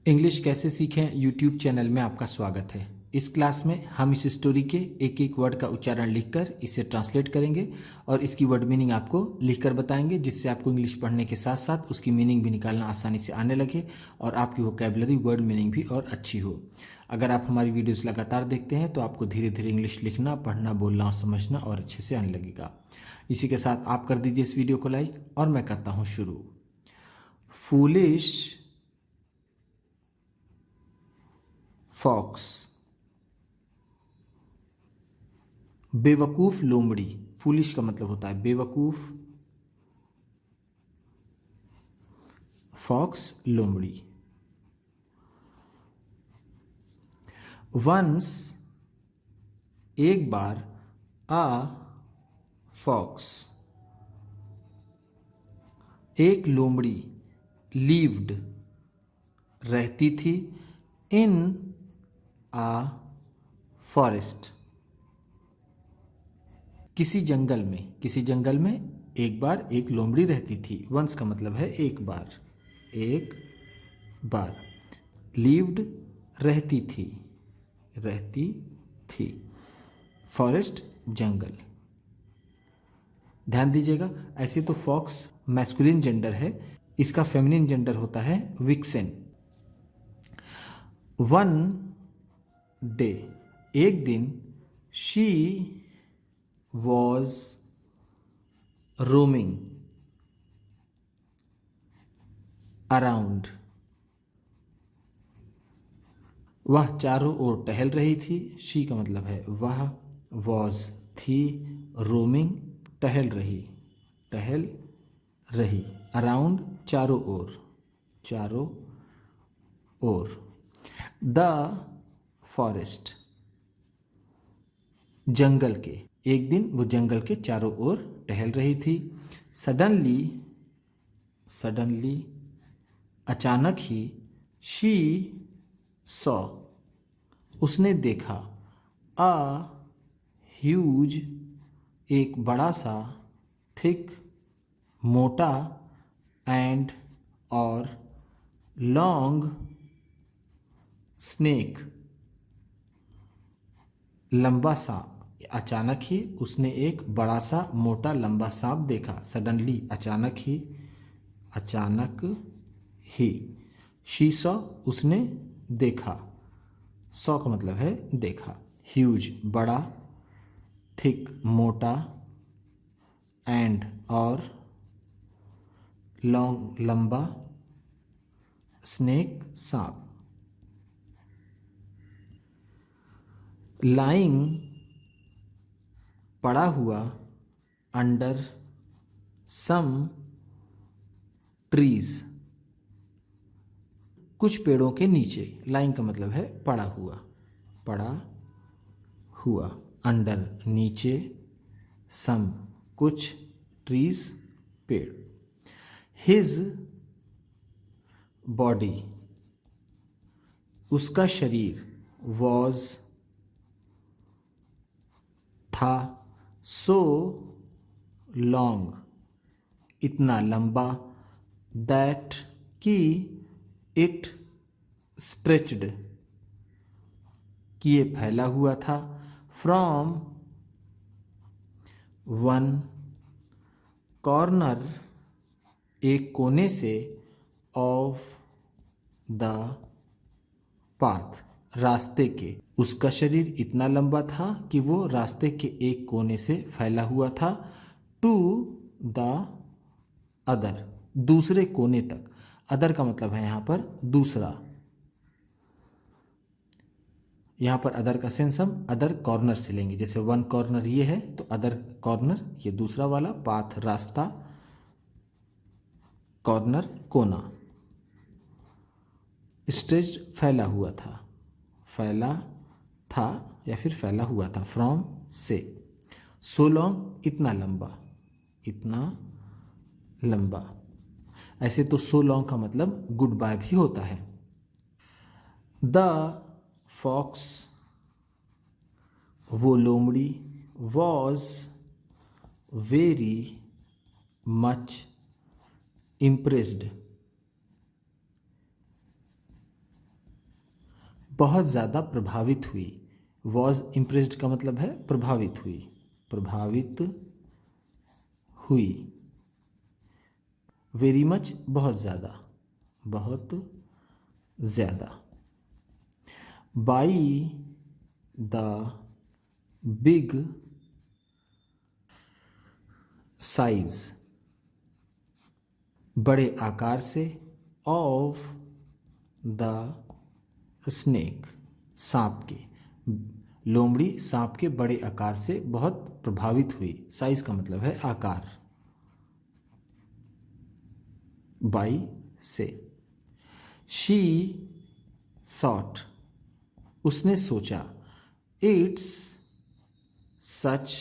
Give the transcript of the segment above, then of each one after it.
English कैसे सीखें YouTube channel में आपका स्वागत है। इस क्लास में हम इस स्टोरी के एक एक वर्ड का उच्चारण लिखकर इसे ट्रांसलेट करेंगे और इसकी वर्ड मीनिंग आपको लिखकर बताएंगे, जिससे आपको इंग्लिश पढ़ने के साथ साथ उसकी मीनिंग भी निकालना आसानी से आने लगे और आपकी वोकैबुलरी वर्ड मीनिंग भी और अच्छी हो। अगर आप हमारी वीडियोस लगातार देखते हैं तो आपको धीरे धीरे इंग्लिश लिखना, पढ़ना, बोलना और समझना और अच्छे से आने लगेगा। इसी के साथ आप कर दीजिए इस वीडियो को लाइक और मैं करता हूँ शुरू। फूलिश फॉक्स, बेवकूफ लोमड़ी। फूलिश का मतलब होता है बेवकूफ, फॉक्स लोमड़ी। वंस एक बार, आ फॉक्स एक लोमड़ी, लिव्ड रहती थी, इन आ फॉरेस्ट किसी जंगल में। किसी जंगल में एक बार एक लोमड़ी रहती थी। वंस का मतलब है एक बार, एक बार। लिव्ड रहती थी, रहती थी। फॉरेस्ट जंगल। ध्यान दीजिएगा, ऐसे तो फॉक्स मैस्कुलिन जेंडर है, इसका फेमिनिन जेंडर होता है विक्सेन। वन डे एक दिन, शी वॉज रोमिंग अराउंड, वह चारों ओर टहल रही थी। शी का मतलब है वह, वॉज थी, रोमिंग टहल रही, टहल रही, अराउंड चारों ओर, चारों ओर। द फॉरेस्ट जंगल के, एक दिन वो जंगल के चारों ओर टहल रही थी। सडनली, सडनली अचानक ही, शी सॉ उसने देखा, अ ह्यूज एक बड़ा सा, थिक मोटा, एंड और लॉन्ग स्नेक लंबा सांप। अचानक ही उसने एक बड़ा सा मोटा लंबा सांप देखा। सडनली अचानक ही, अचानक ही। शी सॉ उसने देखा, सॉ का मतलब है देखा। ह्यूज बड़ा, थिक मोटा, एंड और लॉन्ग लंबा, स्नेक सांप। लाइंग पड़ा हुआ, अंडर सम ट्रीज कुछ पेड़ों के नीचे। लाइंग का मतलब है पड़ा हुआ, पड़ा हुआ, अंडर नीचे, सम कुछ, ट्रीज पेड़। हिज बॉडी उसका शरीर, वॉज था, सो लॉन्ग इतना लंबा, दैट कि, इट स्ट्रेच्ड कि ये फैला हुआ था, फ्रॉम वन कॉर्नर एक कोने से, ऑफ द पाथ रास्ते के। उसका शरीर इतना लंबा था कि वो रास्ते के एक कोने से फैला हुआ था, टू द अदर दूसरे कोने तक। अदर का मतलब है यहाँ पर दूसरा। यहाँ पर अदर का सेंस हम अदर कॉर्नर से लेंगे। जैसे वन कॉर्नर ये है तो अदर कॉर्नर ये दूसरा वाला, पाथ रास्ता, कॉर्नर कोना। स्ट्रेच फैला हुआ था, फैला था या फिर फैला हुआ था, फ्रॉम से। सो लॉन्ग इतना लंबा, इतना लंबा। ऐसे तो सो लॉन्ग का मतलब गुड बाय भी होता है। द फॉक्स वो लोमड़ी, वॉज वेरी मच इम्प्रेस्ड बहुत ज़्यादा प्रभावित हुई। वॉज इम्प्रेस्ड का मतलब है प्रभावित हुई, प्रभावित हुई। वेरी मच बहुत ज़्यादा, बहुत ज़्यादा। बाई द बिग साइज, बड़े आकार से, ऑफ द स्नेक, सांप के। लोमड़ी सांप के बड़े आकार से बहुत प्रभावित हुई। साइज का मतलब है आकार। बाई से। शी थॉट, उसने सोचा। It's such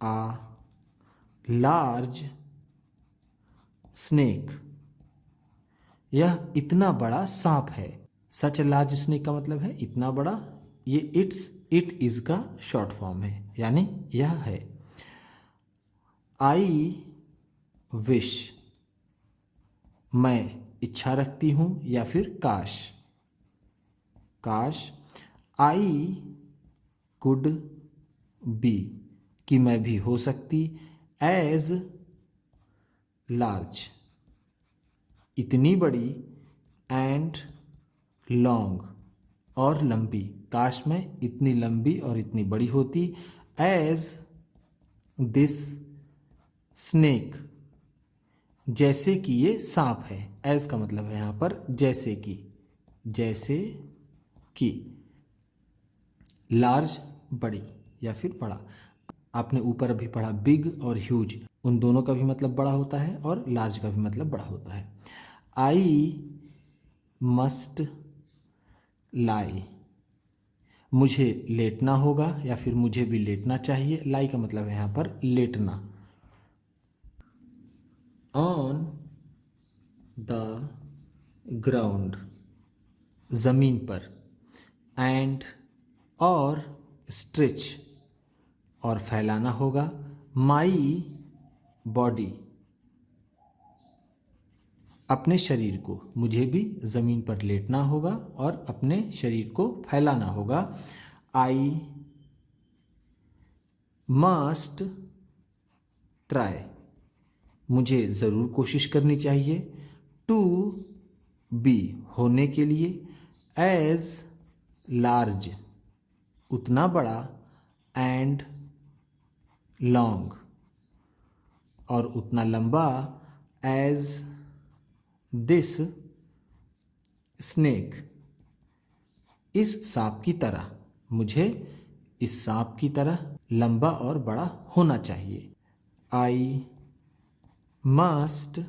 a large snake, यह इतना बड़ा सांप है। सच लार्ज स्नेक का मतलब है इतना बड़ा। ये इट इज का शॉर्ट फॉर्म है, यानी यह है। आई विश, मैं इच्छा रखती हूँ या फिर काश, काश। आई कुड बी, कि मैं भी हो सकती। एज लार्ज, इतनी बड़ी। एंड लॉन्ग, और लंबी। काश मैं इतनी लंबी और इतनी बड़ी होती। एज दिस स्नेक, जैसे कि ये सांप है। एज का मतलब है यहाँ पर जैसे कि, जैसे कि। लार्ज बड़ी या फिर बड़ा। आपने ऊपर अभी पढ़ा बिग और ह्यूज, उन दोनों का भी मतलब बड़ा होता है और लार्ज का भी मतलब बड़ा होता है। आई मस्ट लाई, मुझे लेटना होगा या फिर मुझे भी लेटना चाहिए। लाई का मतलब है यहाँ पर लेटना। ऑन द ग्राउंड, ज़मीन पर। एंड, और स्ट्रेच, और फैलाना होगा। माई बॉडी, अपने शरीर को। मुझे भी ज़मीन पर लेटना होगा और अपने शरीर को फैलाना होगा। आई मस्ट ट्राई, मुझे ज़रूर कोशिश करनी चाहिए। टू बी, होने के लिए। एज लार्ज, उतना बड़ा। एंड लॉन्ग, और उतना लंबा। एज दिस स्नेक, इस सांप की तरह। मुझे इस सांप की तरह लंबा और बड़ा होना चाहिए। आई मस्ट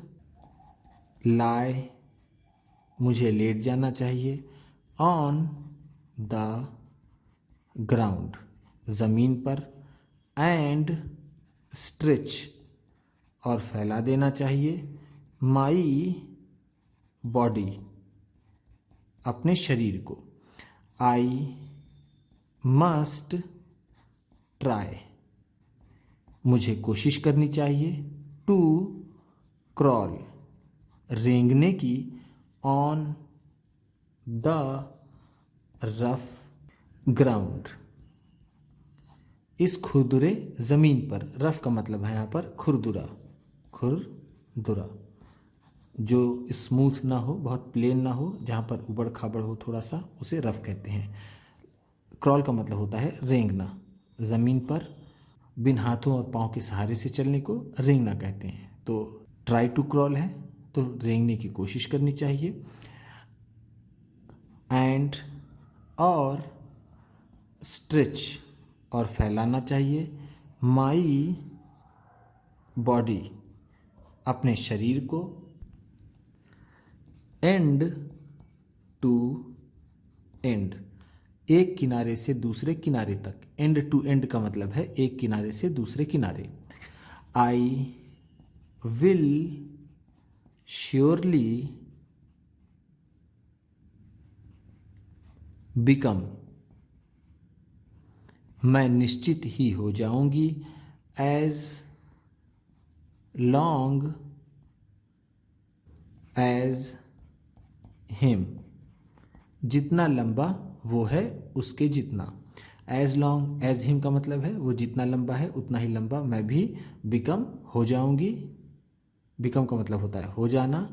लाई, मुझे लेट जाना चाहिए। ऑन द ग्राउंड, ज़मीन पर। एंड स्ट्रेच, और फैला देना चाहिए। माई बॉडी, अपने शरीर को। आई मस्ट ट्राई, मुझे कोशिश करनी चाहिए। टू क्रॉल, रेंगने की। ऑन द रफ ग्राउंड, इस खुरदुरे ज़मीन पर। रफ का मतलब है यहाँ पर खुरदुरा, खुरदुरा। जो स्मूथ ना हो, बहुत प्लेन ना हो, जहाँ पर उबड़ खाबड़ हो थोड़ा सा, उसे रफ कहते हैं। क्रॉल का मतलब होता है रेंगना। ज़मीन पर बिन हाथों और पाँव के सहारे से चलने को रेंगना कहते हैं। तो ट्राई टू क्रॉल है, तो रेंगने की कोशिश करनी चाहिए। एंड, और स्ट्रेच, और फैलाना चाहिए। माई बॉडी, अपने शरीर को। एंड टू एंड, एक किनारे से दूसरे किनारे तक। एंड टू एंड का मतलब है एक किनारे से दूसरे किनारे। आई विल श्योरली बिकम, मैं निश्चित ही हो जाऊंगी। एज लॉन्ग एज हिम, जितना लंबा वो है उसके जितना। एज लॉन्ग एज हिम का मतलब है वो जितना लंबा है उतना ही लंबा मैं भी बिकम हो जाऊंगी। बिकम का मतलब होता है हो जाना।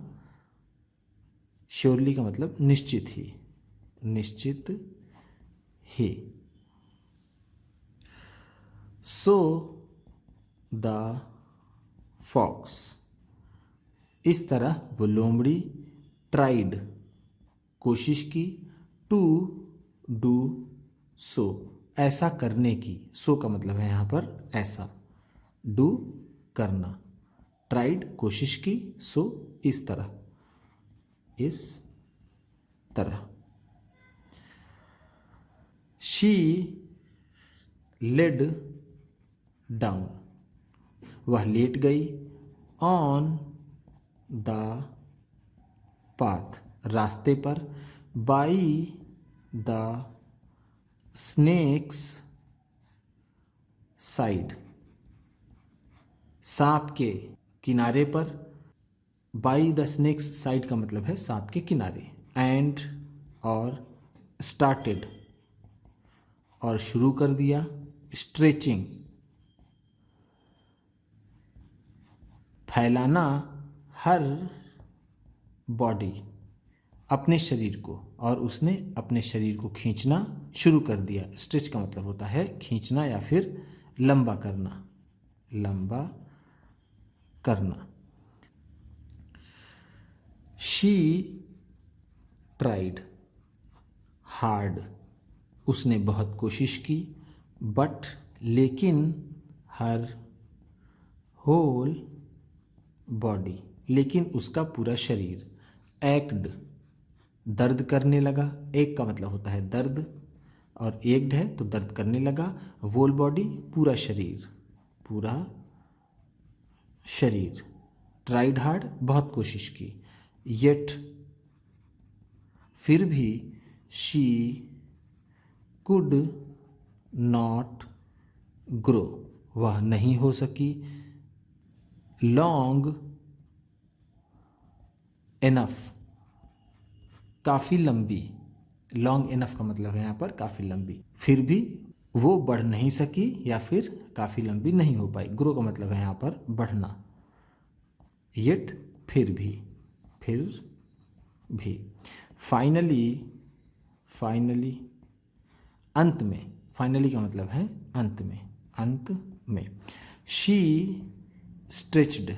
श्योरली का मतलब निश्चित ही, निश्चित ही। सो द फॉक्स, इस तरह वो लोमड़ी, ट्राइड कोशिश की, टू डू सो ऐसा करने की। सो का मतलब है यहाँ पर ऐसा, डू करना, ट्राइड कोशिश की, सो इस तरह, इस तरह। शी लेड डाउन, वह लेट गई, ऑन द पाथ रास्ते पर, बाई द स्नेक्स साइड सांप के किनारे पर। बाई द स्नेक्स साइड का मतलब है सांप के किनारे। एंड और स्टार्टेड और शुरू कर दिया, स्ट्रेचिंग फैलाना हर बॉडी अपने शरीर को, और उसने अपने शरीर को खींचना शुरू कर दिया। स्ट्रेच का मतलब होता है खींचना या फिर लंबा करना, लंबा करना। शी ट्राइड हार्ड, उसने बहुत कोशिश की, बट लेकिन, हर होल बॉडी लेकिन उसका पूरा शरीर, एक्ड दर्द करने लगा। एक का मतलब होता है दर्द और एक्ड है तो दर्द करने लगा। होल बॉडी पूरा शरीर, पूरा शरीर। ट्राइड हार्ड बहुत कोशिश की, येट फिर भी, शी कुड नॉट ग्रो वह नहीं हो सकी, लॉन्ग एनफ काफ़ी लंबी। लॉन्ग एनफ का मतलब है यहाँ पर काफ़ी लंबी। फिर भी वो बढ़ नहीं सकी या फिर काफ़ी लंबी नहीं हो पाई। ग्रो का मतलब है यहाँ पर बढ़ना। येट फिर भी, फिर भी। फाइनली, फाइनली अंत में। फाइनली का मतलब है अंत में, अंत में। शी स्ट्रेच्ड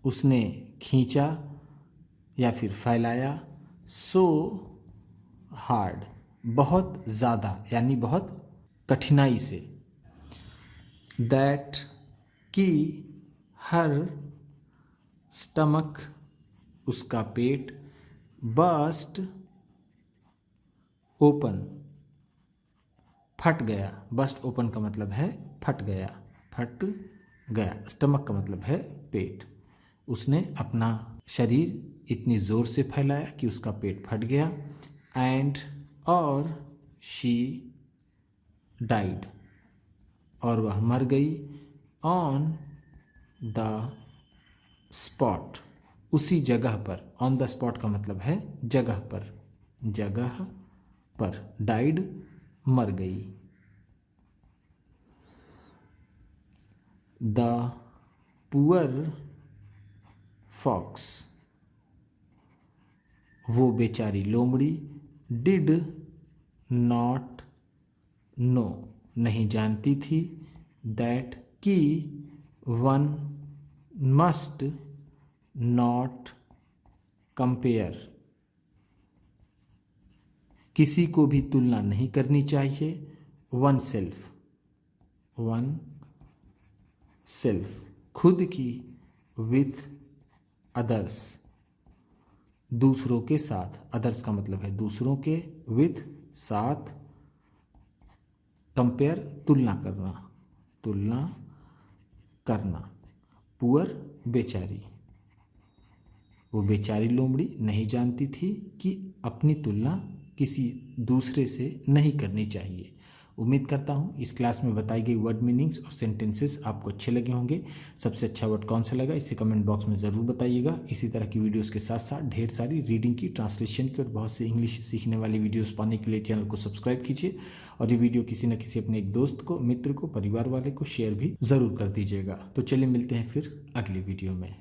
उसने खींचा या फिर फैलाया, सो हार्ड बहुत ज़्यादा यानी बहुत कठिनाई से, दैट कि हर स्टमक उसका पेट, बस्ट ओपन फट गया। बस्ट ओपन का मतलब है फट गया, फट गया। स्टमक का मतलब है पेट। उसने अपना शरीर इतनी ज़ोर से फैलाया कि उसका पेट फट गया। एंड और शी डाइड और वह मर गई, ऑन द स्पॉट उसी जगह पर। ऑन द स्पॉट का मतलब है जगह पर, जगह पर। डाइड मर गई। द पुअर फॉक्स वो बेचारी लोमड़ी, डिड नॉट नो नहीं जानती थी, दैट कि वन मस्ट नॉट कंपेयर किसी को भी तुलना नहीं करनी चाहिए, वन सेल्फ, वन सेल्फ खुद की, विथ अदर्स दूसरों के साथ। अदर्स का मतलब है दूसरों के, विथ साथ, कंपेयर तुलना करना, तुलना करना। पुअर बेचारी वो बेचारी लोमड़ी नहीं जानती थी कि अपनी तुलना किसी दूसरे से नहीं करनी चाहिए। उम्मीद करता हूँ इस क्लास में बताई गई वर्ड मीनिंग्स और सेंटेंसेस आपको अच्छे लगे होंगे। सबसे अच्छा वर्ड कौन सा लगा इसे कमेंट बॉक्स में ज़रूर बताइएगा। इसी तरह की वीडियोस के साथ साथ ढेर सारी रीडिंग की, ट्रांसलेशन की और बहुत सी इंग्लिश सीखने वाली वीडियोस पाने के लिए चैनल को सब्सक्राइब कीजिए और ये वीडियो किसी न किसी अपने एक दोस्त को, मित्र को, परिवार वाले को शेयर भी ज़रूर कर दीजिएगा। तो चलिए मिलते हैं फिर अगली वीडियो में।